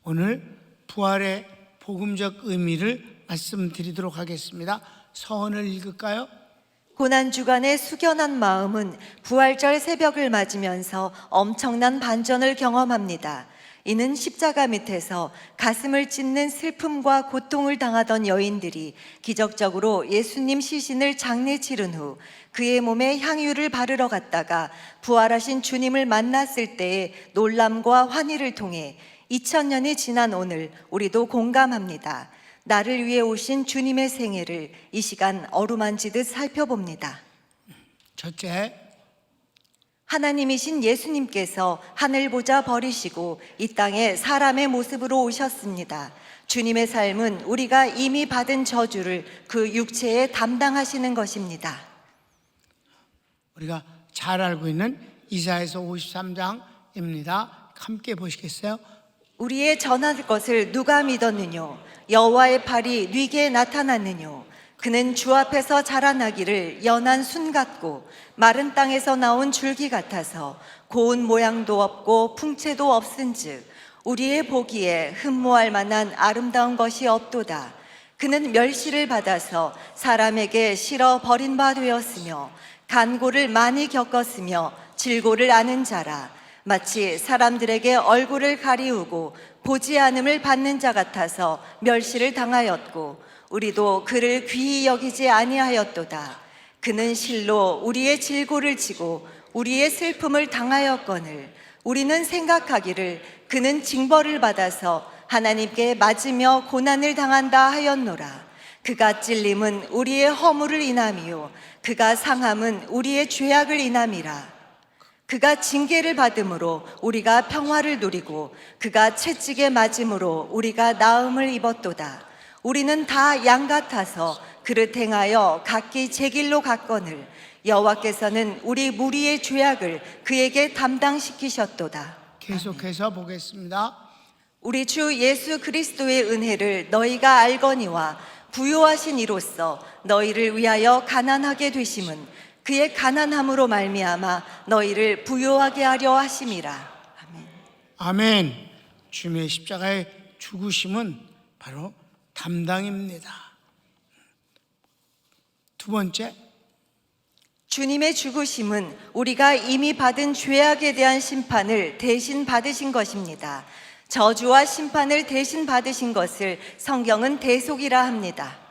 오늘 부활의 복음적 의미를 말씀드리도록 하겠습니다. 서원을 읽을까요? 고난주간의 숙연한 마음은 부활절 새벽을 맞으면서 엄청난 반전을 경험합니다. 이는 십자가 밑에서 가슴을 찢는 슬픔과 고통을 당하던 여인들이 기적적으로 예수님 시신을 장례 치른 후 그의 몸에 향유를 바르러 갔다가 부활하신 주님을 만났을 때의 놀람과 환희를 통해 2000년이 지난 오늘 우리도 공감합니다. 나를 위해 오신 주님의 생애를 이 시간 어루만지듯 살펴봅니다. 첫째, 하나님이신 예수님께서 하늘 보자 버리시고 이 땅에 사람의 모습으로 오셨습니다. 주님의 삶은 우리가 이미 받은 저주를 그 육체에 담당하시는 것입니다. 우리가 잘 알고 있는 이사야서 53장입니다. 함께 보시겠어요? 우리의 전할 것을 누가 믿었느뇨? 여호와의 팔이 네게 나타났느뇨? 그는 주 앞에서 자라나기를 연한 순 같고 마른 땅에서 나온 줄기 같아서 고운 모양도 없고 풍채도 없은즉 우리의 보기에 흠모할 만한 아름다운 것이 없도다. 그는 멸시를 받아서 사람에게 실어 버린 바 되었으며 간고를 많이 겪었으며 질고를 아는 자라. 마치 사람들에게 얼굴을 가리우고 보지 않음을 받는 자 같아서 멸시를 당하였고 우리도 그를 귀히 여기지 아니하였도다. 그는 실로 우리의 질고를 지고 우리의 슬픔을 당하였거늘 우리는 생각하기를 그는 징벌을 받아서 하나님께 맞으며 고난을 당한다 하였노라. 그가 찔림은 우리의 허물을 인함이요 그가 상함은 우리의 죄악을 인함이라. 그가 징계를 받음으로 우리가 평화를 누리고 그가 채찍에 맞음으로 우리가 나음을 입었도다. 우리는 다 양 같아서 그릇 행하여 각기 제 길로 갔거늘 여호와께서는 우리 무리의 죄악을 그에게 담당시키셨도다. 계속해서 보겠습니다. 우리 주 예수 그리스도의 은혜를 너희가 알거니와 부요하신 이로써 너희를 위하여 가난하게 되심은 그의 가난함으로 말미암아 너희를 부요하게 하려 하심이라. 아멘. 아멘. 주님의 십자가의 죽으심은 바로 담당입니다. 두 번째, 주님의 죽으심은 우리가 이미 받은 죄악에 대한 심판을 대신 받으신 것입니다. 저주와 심판을 대신 받으신 것을 성경은 대속이라 합니다.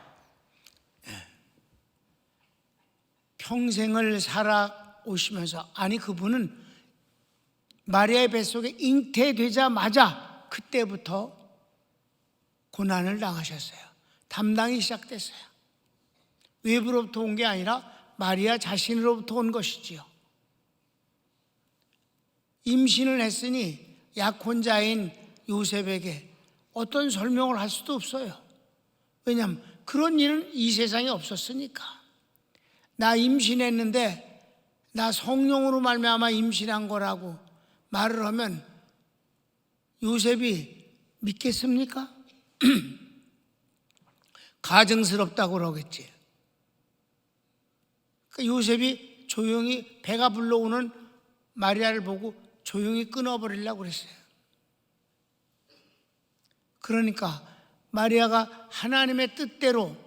평생을 살아오시면서, 아니 그분은 마리아의 뱃속에 잉태되자마자 그때부터 고난을 당하셨어요. 담당이 시작됐어요. 외부로부터 온 게 아니라 마리아 자신으로부터 온 것이지요. 임신을 했으니 약혼자인 요셉에게 어떤 설명을 할 수도 없어요. 왜냐하면 그런 일은 이 세상에 없었으니까. 나 임신했는데 나 성령으로 말미암아 임신한 거라고 말을 하면 요셉이 믿겠습니까? 가증스럽다고 그러겠지. 그러니까 요셉이 조용히 배가 불러오는 마리아를 보고 조용히 끊어버리려고 그랬어요. 그러니까 마리아가 하나님의 뜻대로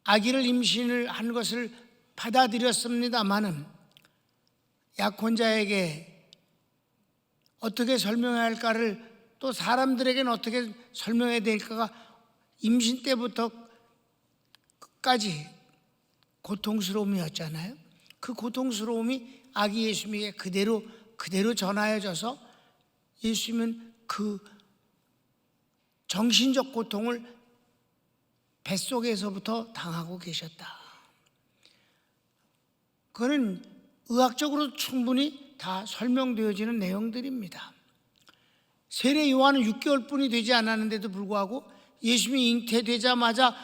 아기를 임신을 한 것을 받아들였습니다마는 약혼자에게 어떻게 설명해야 할까를 또 사람들에게는 어떻게 설명해야 될까가 임신 때부터 끝까지 고통스러움이었잖아요. 그 고통스러움이 아기 예수님에게 그대로 전하여져서 예수님은 그 정신적 고통을 뱃속에서부터 당하고 계셨다. 그거는 의학적으로 충분히 다 설명되어지는 내용들입니다. 세례 요한은 6개월뿐이 되지 않았는데도 불구하고 예수님이 잉태되자마자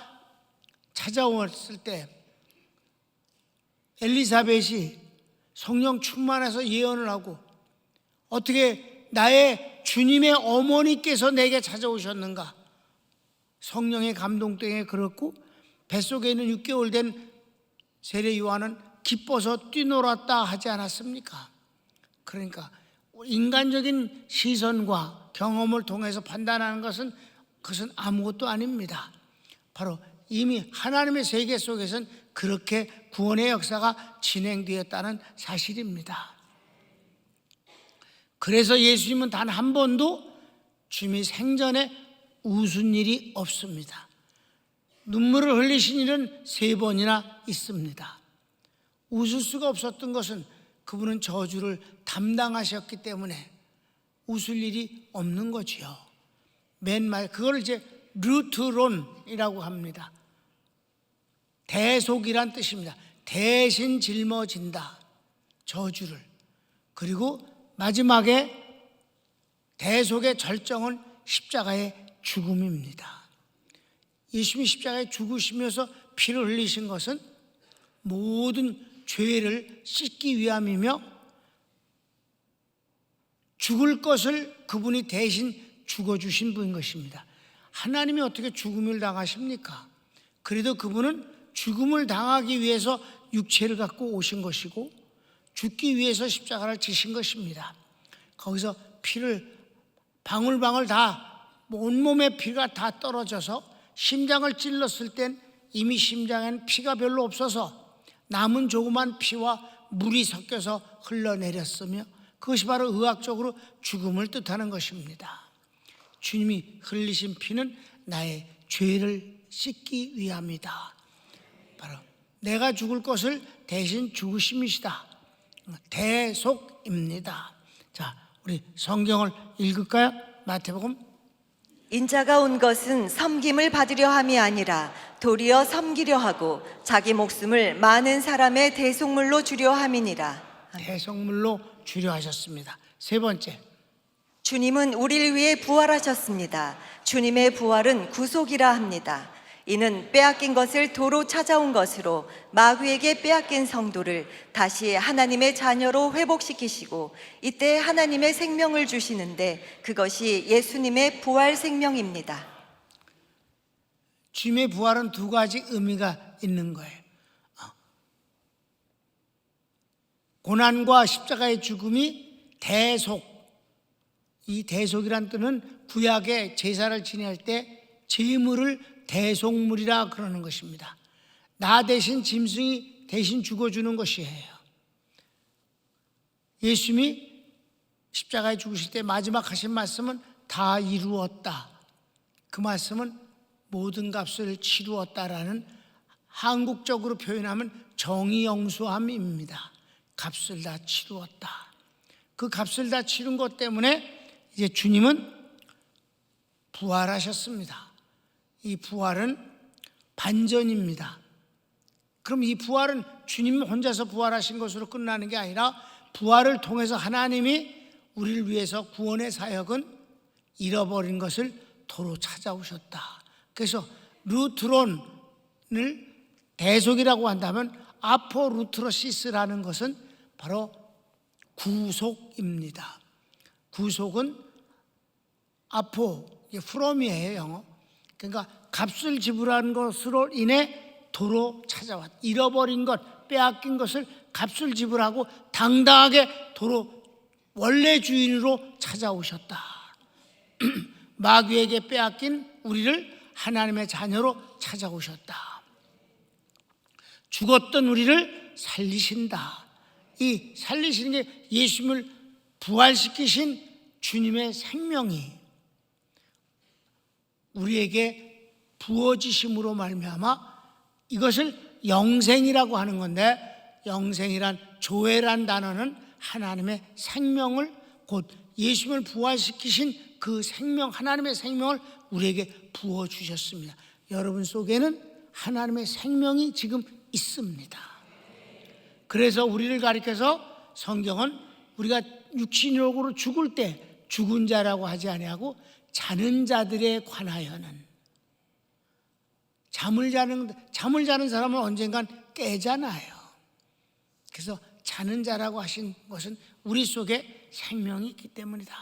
찾아왔을 때 엘리사벳이 성령 충만해서 예언을 하고 어떻게 나의 주님의 어머니께서 내게 찾아오셨는가? 성령의 감동 때문에 그렇고 뱃속에 있는 6개월 된 세례 요한은 기뻐서 뛰놀았다 하지 않았습니까? 그러니까 인간적인 시선과 경험을 통해서 판단하는 것은 그것은 아무것도 아닙니다. 바로 이미 하나님의 세계 속에서는 그렇게 구원의 역사가 진행되었다는 사실입니다. 그래서 예수님은 단 한 번도 주님이 생전에 웃은 일이 없습니다. 눈물을 흘리신 일은 3번이나 있습니다. 웃을 수가 없었던 것은 그분은 저주를 담당하셨기 때문에 웃을 일이 없는 거지요. 그걸 이제 루트론이라고 합니다. 대속이란 뜻입니다. 대신 짊어진다, 저주를. 그리고 마지막에 대속의 절정은 십자가의 죽음입니다. 예수님이 십자가에 죽으시면서 피를 흘리신 것은 모든 죄를 씻기 위함이며 죽을 것을 그분이 대신 죽어주신 분인 것입니다. 하나님이 어떻게 죽음을 당하십니까? 그래도 그분은 죽음을 당하기 위해서 육체를 갖고 오신 것이고 죽기 위해서 십자가를 지신 것입니다. 거기서 피를 방울방울 다 온몸에 피가 다 떨어져서 심장을 찔렀을 땐 이미 심장에는 피가 별로 없어서 남은 조그만 피와 물이 섞여서 흘러내렸으며 그것이 바로 의학적으로 죽음을 뜻하는 것입니다. 주님이 흘리신 피는 나의 죄를 씻기 위함이다. 바로 내가 죽을 것을 대신 죽으심이시다. 대속입니다. 자, 우리 성경을 읽을까요? 마태복음. 인자가 온 것은 섬김을 받으려 함이 아니라 도리어 섬기려 하고 자기 목숨을 많은 사람의 대속물로 주려 함이니라. 대속물로 주려 하셨습니다. 3번째, 주님은 우리를 위해 부활하셨습니다. 주님의 부활은 구속이라 합니다. 이는 빼앗긴 것을 도로 찾아온 것으로 마귀에게 빼앗긴 성도를 다시 하나님의 자녀로 회복시키시고 이때 하나님의 생명을 주시는데 그것이 예수님의 부활 생명입니다. 주님의 부활은 2가지 의미가 있는 거예요. 고난과 십자가의 죽음이 대속, 이 대속이란 뜻은 구약의 제사를 지낼 때 제물을 대속물이라 그러는 것입니다. 나 대신 짐승이 대신 죽어주는 것이에요. 예수님이 십자가에 죽으실 때 마지막 하신 말씀은 다 이루었다. 그 말씀은 모든 값을 치루었다라는 한국적으로 표현하면 정의영수함입니다. 값을 다 치루었다. 그 값을 다 치른 것 때문에 이제 주님은 부활하셨습니다. 이 부활은 반전입니다. 그럼 이 부활은 주님 혼자서 부활하신 것으로 끝나는 게 아니라 부활을 통해서 하나님이 우리를 위해서 구원의 사역은 잃어버린 것을 도로 찾아오셨다. 그래서 루트론을 대속이라고 한다면 아포루트로시스라는 것은 바로 구속입니다. 구속은 아포, 프롬이에요, 영어. 그러니까 값을 지불한 것으로 인해 도로 찾아왔. 잃어버린 것, 빼앗긴 것을 값을 지불하고 당당하게 도로 원래 주인으로 찾아오셨다. 마귀에게 빼앗긴 우리를 하나님의 자녀로 찾아오셨다. 죽었던 우리를 살리신다. 이 살리시는 게 예수님을 부활시키신 주님의 생명이 우리에게 부어지심으로 말미암아 이것을 영생이라고 하는 건데, 영생이란 조회란 단어는 하나님의 생명을, 곧 예수님을 부활시키신 그 생명, 하나님의 생명을 우리에게 부어주셨습니다. 여러분 속에는 하나님의 생명이 지금 있습니다. 그래서 우리를 가리켜서 성경은 우리가 육신적으로 죽을 때 죽은 자라고 하지 아니하고 자는 자들에 관하여는, 잠을 자는 사람은 언젠간 깨잖아요. 그래서 자는 자라고 하신 것은 우리 속에 생명이 있기 때문이다.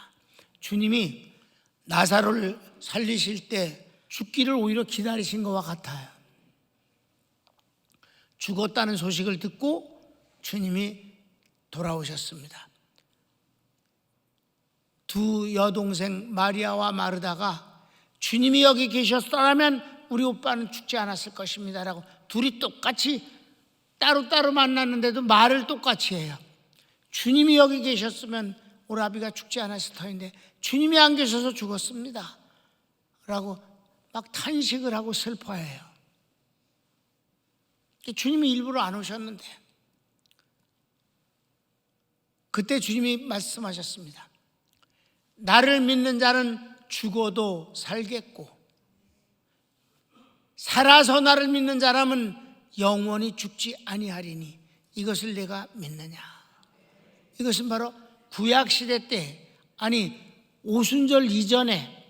주님이 나사로를 살리실 때 죽기를 오히려 기다리신 것과 같아요. 죽었다는 소식을 듣고 주님이 돌아오셨습니다. 두 여동생 마리아와 마르다가 주님이 여기 계셨더라면 우리 오빠는 죽지 않았을 것입니다 라고 둘이 똑같이 따로따로 만났는데도 말을 똑같이 해요. 주님이 여기 계셨으면 오라비가 죽지 않았을 터인데 주님이 안 계셔서 죽었습니다 라고 막 탄식을 하고 슬퍼해요. 주님이 일부러 안 오셨는데 그때 주님이 말씀하셨습니다. 나를 믿는 자는 죽어도 살겠고 살아서 나를 믿는 사람은 영원히 죽지 아니하리니 이것을 내가 믿느냐. 이것은 바로 구약시대 때, 아니 오순절 이전에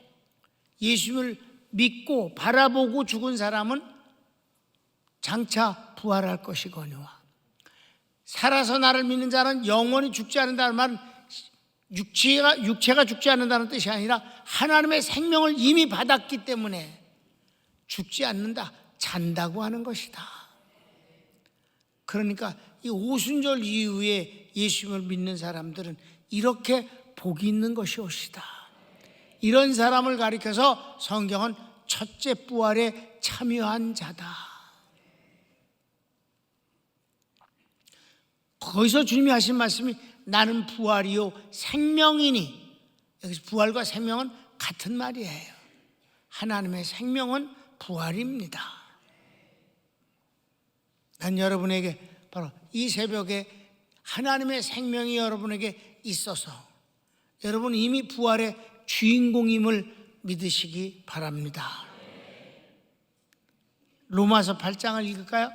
예수님을 믿고 바라보고 죽은 사람은 장차 부활할 것이거니와 살아서 나를 믿는 자는 영원히 죽지 않는다는 말은 육체가 죽지 않는다는 뜻이 아니라 하나님의 생명을 이미 받았기 때문에 죽지 않는다, 잔다고 하는 것이다. 그러니까 이 오순절 이후에 예수님을 믿는 사람들은 이렇게 복이 있는 것이옵시다. 이런 사람을 가리켜서 성경은 첫째 부활에 참여한 자다. 거기서 주님이 하신 말씀이 나는 부활이요 생명이니, 여기서 부활과 생명은 같은 말이에요. 하나님의 생명은 부활입니다. 난 여러분에게 바로 이 새벽에 하나님의 생명이 여러분에게 있어서 여러분 이미 부활의 주인공임을 믿으시기 바랍니다. 로마서 8장을 읽을까요?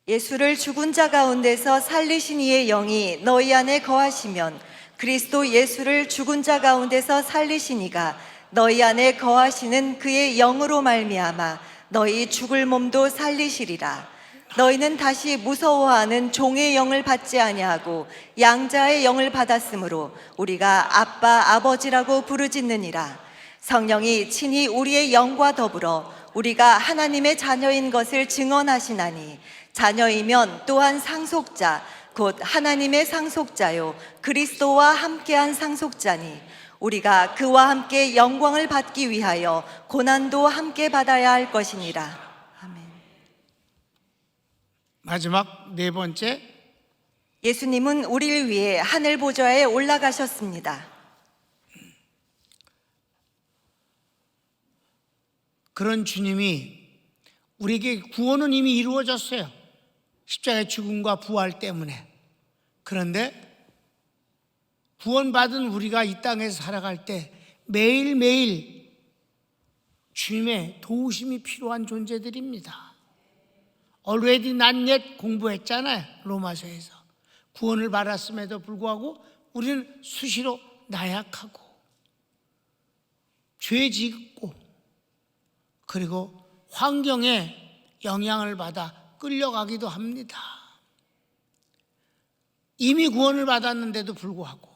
예수를 죽은 자 가운데서 살리신 이의 영이 너희 안에 거하시면 그리스도 예수를 죽은 자 가운데서 살리신 이가 너희 안에 거하시는 그의 영으로 말미암아 너희 죽을 몸도 살리시리라. 너희는 다시 무서워하는 종의 영을 받지 아니하고 양자의 영을 받았으므로 우리가 아빠 아버지라고 부르짖느니라. 성령이 친히 우리의 영과 더불어 우리가 하나님의 자녀인 것을 증언하시나니 자녀이면 또한 상속자 곧 하나님의 상속자요 그리스도와 함께한 상속자니 우리가 그와 함께 영광을 받기 위하여 고난도 함께 받아야 할 것이니라. 아멘. 마지막 네 번째, 예수님은 우리를 위해 하늘 보좌에 올라가셨습니다. 그런 주님이 우리에게 구원은 이미 이루어졌어요. 십자가의 죽음과 부활 때문에. 그런데 구원받은 우리가 이 땅에서 살아갈 때 매일매일 주님의 도우심이 필요한 존재들입니다. Already not yet 공부했잖아요. 로마서에서. 구원을 받았음에도 불구하고 우리는 수시로 나약하고 죄 짓고 그리고 환경에 영향을 받아 끌려가기도 합니다. 이미 구원을 받았는데도 불구하고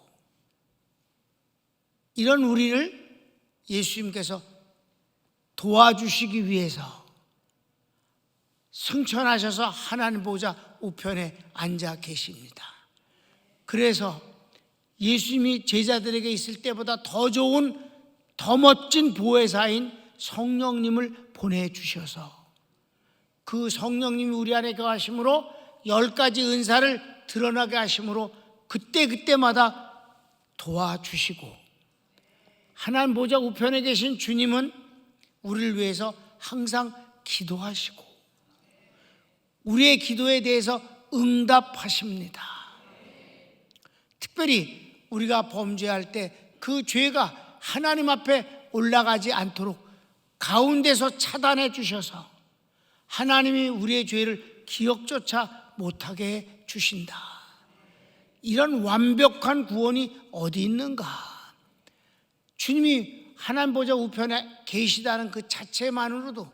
이런 우리를 예수님께서 도와주시기 위해서 승천하셔서 하나님 보좌 우편에 앉아 계십니다. 그래서 예수님이 제자들에게 있을 때보다 더 좋은, 더 멋진 보혜사인 성령님을 보내주셔서 그 성령님이 우리 안에 거하심으로 10가지 은사를 드러나게 하심으로 그때그때마다 도와주시고, 하나님 보좌 우편에 계신 주님은 우리를 위해서 항상 기도하시고 우리의 기도에 대해서 응답하십니다. 특별히 우리가 범죄할 때 그 죄가 하나님 앞에 올라가지 않도록 가운데서 차단해 주셔서 하나님이 우리의 죄를 기억조차 못하게 해 주신다. 이런 완벽한 구원이 어디 있는가? 주님이 하나님 보좌 우편에 계시다는 그 자체만으로도,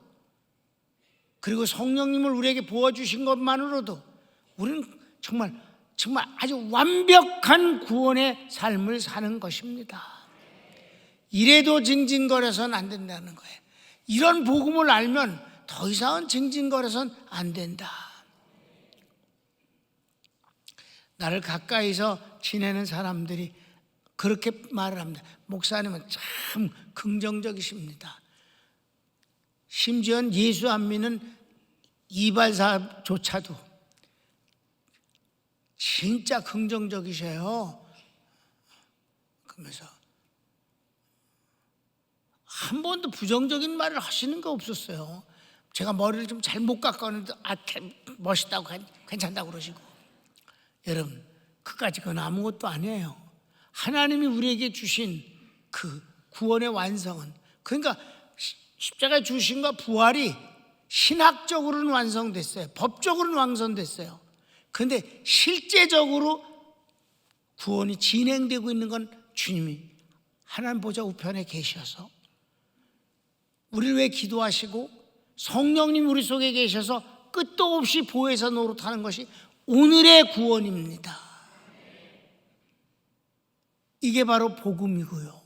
그리고 성령님을 우리에게 부어주신 것만으로도 우리는 정말 아주 완벽한 구원의 삶을 사는 것입니다. 이래도 징징거려서는 안 된다는 거예요. 이런 복음을 알면 더 이상은 징징거려서는 안 된다. 나를 가까이서 지내는 사람들이 그렇게 말을 합니다. 목사님은 참 긍정적이십니다. 심지어 예수 안 믿는 이발사조차도 진짜 긍정적이셔요. 그러면서 한 번도 부정적인 말을 하시는 게 없었어요. 제가 머리를 좀 잘못 깎았는데 멋있다고 괜찮다고 그러시고. 여러분, 그건 아무것도 아니에요. 하나님이 우리에게 주신 그 구원의 완성은, 그러니까 십자가에 주신과 부활이 신학적으로는 완성됐어요. 법적으로는 완성됐어요. 그런데 실제적으로 구원이 진행되고 있는 건 주님이 하나님 보좌 우편에 계셔서 우리를 위해 기도하시고 성령님 우리 속에 계셔서 끝도 없이 보혜사 노릇하는 것이 오늘의 구원입니다. 이게 바로 복음이고요.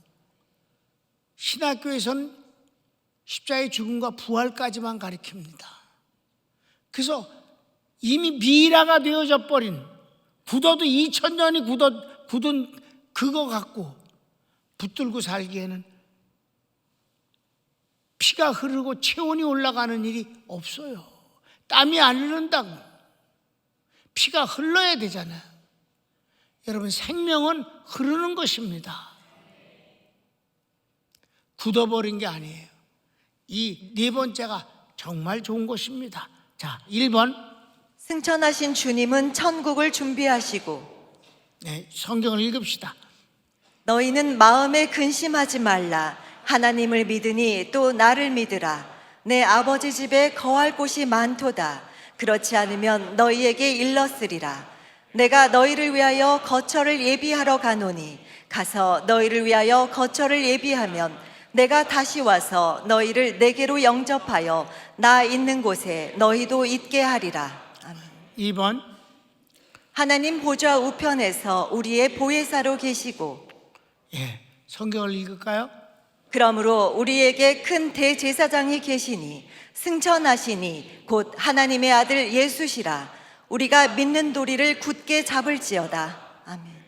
신학교에서는 십자가의 죽음과 부활까지만 가리킵니다. 그래서 이미 미라가 되어져 버린, 굳어도 2000년이 굳은 그거 갖고 붙들고 살기에는 피가 흐르고 체온이 올라가는 일이 없어요. 땀이 안 흐른다고. 피가 흘러야 되잖아요. 여러분, 생명은 흐르는 것입니다. 굳어버린 게 아니에요. 이 네 번째가 정말 좋은 것입니다. 자, 1번. 승천하신 주님은 천국을 준비하시고. 네, 성경을 읽읍시다. 너희는 마음에 근심하지 말라. 하나님을 믿으니 또 나를 믿으라. 내 아버지 집에 거할 곳이 많도다. 그렇지 않으면 너희에게 일렀으리라. 내가 너희를 위하여 거처를 예비하러 가노니 가서 너희를 위하여 거처를 예비하면 내가 다시 와서 너희를 내게로 영접하여 나 있는 곳에 너희도 있게 하리라. 아멘. 2번. 하나님 보좌 우편에서 우리의 보혜사로 계시고. 예, 성경을 읽을까요? 그러므로 우리에게 큰 대제사장이 계시니 승천하시니 곧 하나님의 아들 예수시라. 우리가 믿는 도리를 굳게 잡을지어다. 아멘.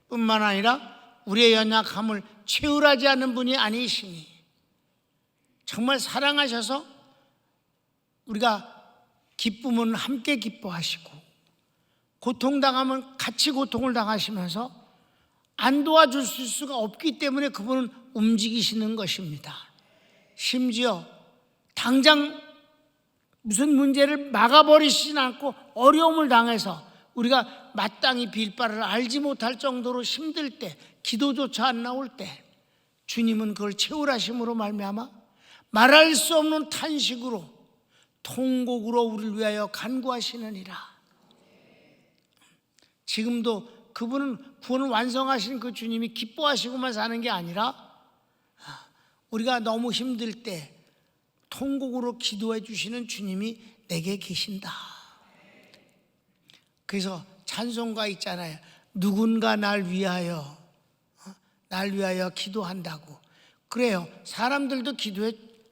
뿐만 아니라 우리의 연약함을 채울하지 않는 분이 아니시니 정말 사랑하셔서 우리가 기쁨은 함께 기뻐하시고 고통당하면 같이 고통을 당하시면서 안 도와주실 수가 없기 때문에 그분은 움직이시는 것입니다. 심지어 당장 무슨 문제를 막아버리시진 않고 어려움을 당해서 우리가 마땅히 빌 바를 알지 못할 정도로 힘들 때, 기도조차 안 나올 때 주님은 그걸 채울하심으로 말미암아 말할 수 없는 탄식으로 통곡으로 우리를 위하여 간구하시느니라. 지금도 그분은 구원을 완성하신 그 주님이 기뻐하시고만 사는 게 아니라 우리가 너무 힘들 때 통곡으로 기도해 주시는 주님이 내게 계신다. 그래서 찬송가 있잖아요. 누군가 날 위하여 기도한다고. 그래요. 사람들도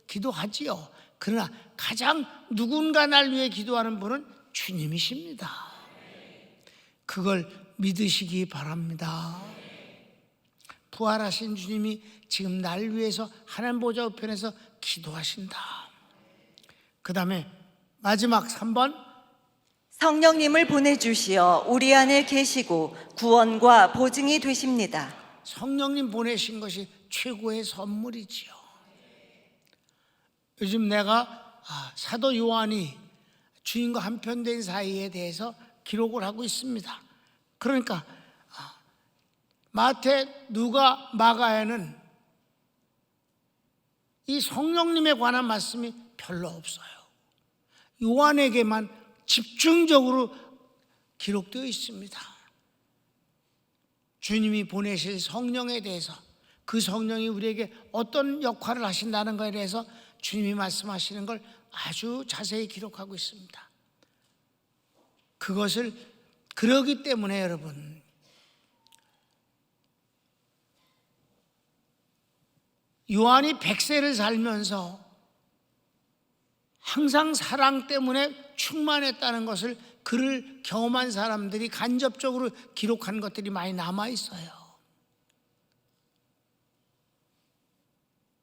기도하지요. 그러나 가장 누군가 날 위해 기도하는 분은 주님이십니다. 그걸 믿으시기 바랍니다. 부활하신 주님이 지금 날 위해서 하나님 보좌 우편에서 기도하신다. 그 다음에 마지막 3번. 성령님을 보내주시어 우리 안에 계시고 구원과 보증이 되십니다. 성령님 보내신 것이 최고의 선물이지요. 요즘 내가 사도 요한이 주님과 한편된 사이에 대해서 기록을 하고 있습니다. 그러니까 마태, 누가, 마가에는 이 성령님에 관한 말씀이 별로 없어요. 요한에게만 집중적으로 기록되어 있습니다. 주님이 보내실 성령에 대해서, 그 성령이 우리에게 어떤 역할을 하신다는 것에 대해서 주님이 말씀하시는 걸 아주 자세히 기록하고 있습니다. 그것을 그러기 때문에 여러분, 요한이 100세를 살면서 항상 사랑 때문에 충만했다는 것을 그를 경험한 사람들이 간접적으로 기록한 것들이 많이 남아 있어요.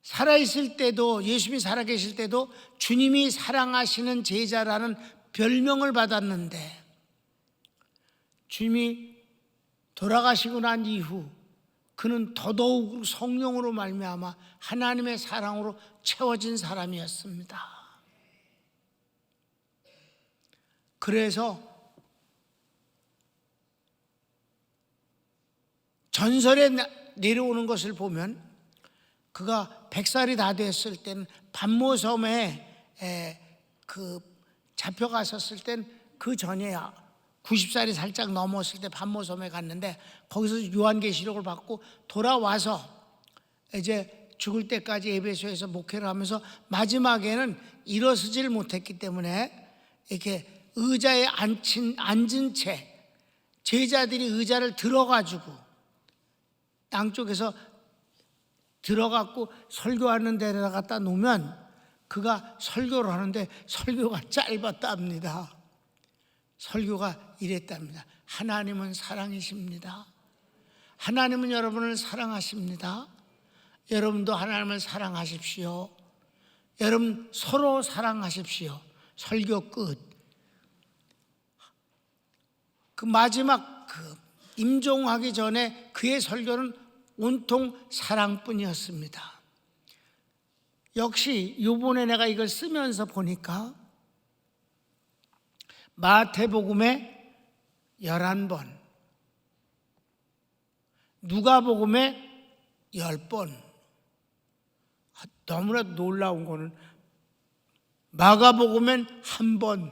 살아있을 때도, 예수님이 살아계실 때도 주님이 사랑하시는 제자라는 별명을 받았는데, 주님이 돌아가시고 난 이후 그는 더더욱 성령으로 말미암아 하나님의 사랑으로 채워진 사람이었습니다. 그래서 전설에 내려오는 것을 보면 그가 100살이 다 됐을 때는 반모섬에 잡혀갔었을 땐 그 전에 90살이 살짝 넘었을 때 반모섬에 갔는데 거기서 요한계시록을 받고 돌아와서 이제 죽을 때까지 에베소에서 목회를 하면서 마지막에는 일어서질 못했기 때문에 이렇게 의자에 앉은 채 제자들이 의자를 들어가지고 양쪽에서 들어갔고 설교하는 데를 갖다 놓으면 그가 설교를 하는데 설교가 짧았답니다. 설교가 이랬답니다. 하나님은 사랑이십니다. 하나님은 여러분을 사랑하십니다. 여러분도 하나님을 사랑하십시오. 여러분 서로 사랑하십시오. 설교 끝. 그 마지막 임종하기 전에 그의 설교는 온통 사랑뿐이었습니다. 역시 요번에 내가 이걸 쓰면서 보니까 마태복음에 11번, 누가복음에 10번, 너무나 놀라운 거는 마가복음엔 1번,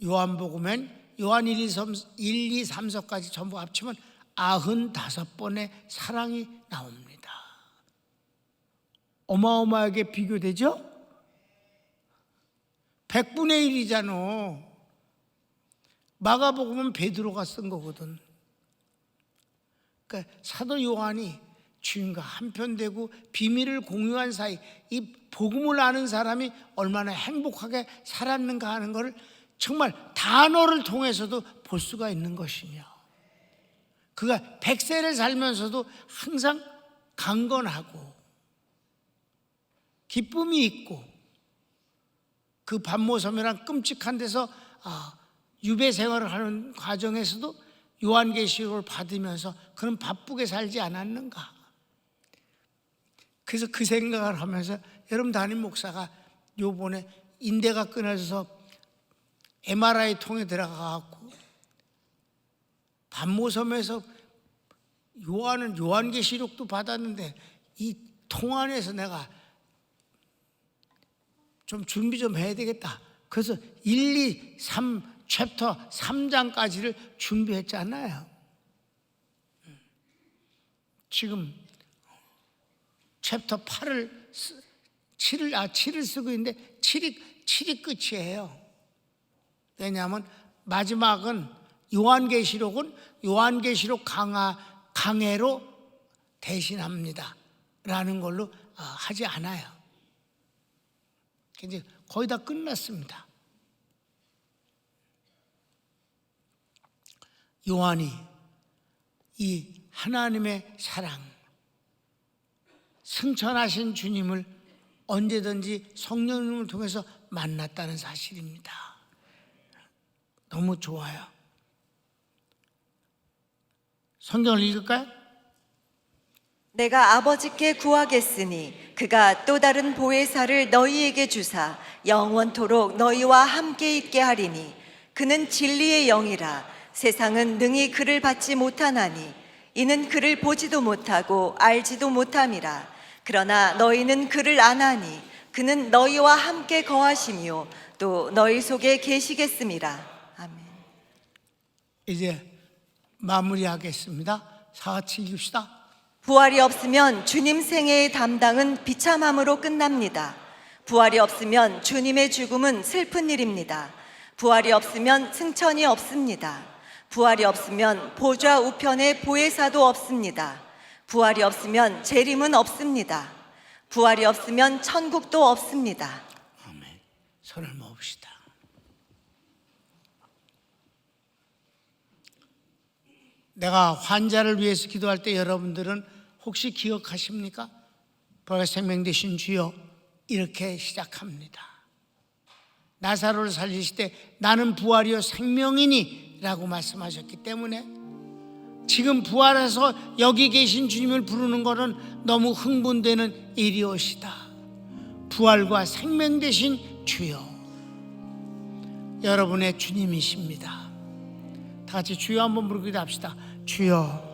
요한복음엔 요한 1, 2, 3서까지 전부 합치면 95번의 사랑이 나옵니다. 어마어마하게 비교되죠? 100분의 1이잖아. 마가복음은 베드로가 쓴 거거든. 그러니까 사도 요한이 주님과 한편되고 비밀을 공유한 사이, 이 복음을 아는 사람이 얼마나 행복하게 살았는가 하는 것을 정말 단어를 통해서도 볼 수가 있는 것이며, 그가 100세를 살면서도 항상 강건하고 기쁨이 있고, 그 반모섬이란 끔찍한 데서 유배 생활을 하는 과정에서도 요한계시록을 받으면서 그는 바쁘게 살지 않았는가. 그래서 그 생각을 하면서 여러분, 담임 목사가 요번에 인대가 끊어져서 MRI 통에 들어가갖고 반모섬에서 요한계시록도 받았는데 이 통 안에서 내가 좀 준비 좀 해야 되겠다. 그래서 1, 2, 3 챕터 3장까지를 준비했잖아요. 지금 챕터 7을 쓰고 있는데 7이 끝이에요. 왜냐하면 마지막은 요한계시록은 요한계시록 강해로 대신합니다 라는 걸로 하지 않아요. 이제 거의 다 끝났습니다. 요한이 이 하나님의 사랑, 승천하신 주님을 언제든지 성령님을 통해서 만났다는 사실입니다. 너무 좋아요. 성경을 읽을까요? 내가 아버지께 구하겠으니 그가 또 다른 보혜사를 너희에게 주사 영원토록 너희와 함께 있게 하리니 그는 진리의 영이라. 세상은 능히 그를 받지 못하나니 이는 그를 보지도 못하고 알지도 못함이라. 그러나 너희는 그를 아나니 그는 너희와 함께 거하시며 또 너희 속에 계시겠음이라. 아멘. 이제 마무리하겠습니다. 4같이 읽읍시다. 부활이 없으면 주님 생애의 담당은 비참함으로 끝납니다. 부활이 없으면 주님의 죽음은 슬픈 일입니다. 부활이 없으면 승천이 없습니다. 부활이 없으면 보좌 우편에 보혜사도 없습니다. 부활이 없으면 재림은 없습니다. 부활이 없으면 천국도 없습니다. 아멘. 손을 모읍시다. 내가 환자를 위해서 기도할 때 여러분들은 혹시 기억하십니까? 부활과 생명 되신 주여, 이렇게 시작합니다. 나사로를 살리실 때 나는 부활이요 생명이니 라고 말씀하셨기 때문에 지금 부활해서 여기 계신 주님을 부르는 것은 너무 흥분되는 일이옵시다. 부활과 생명 되신 주여, 여러분의 주님이십니다. 다 같이 주여 한번 부르기도 합시다. 주여.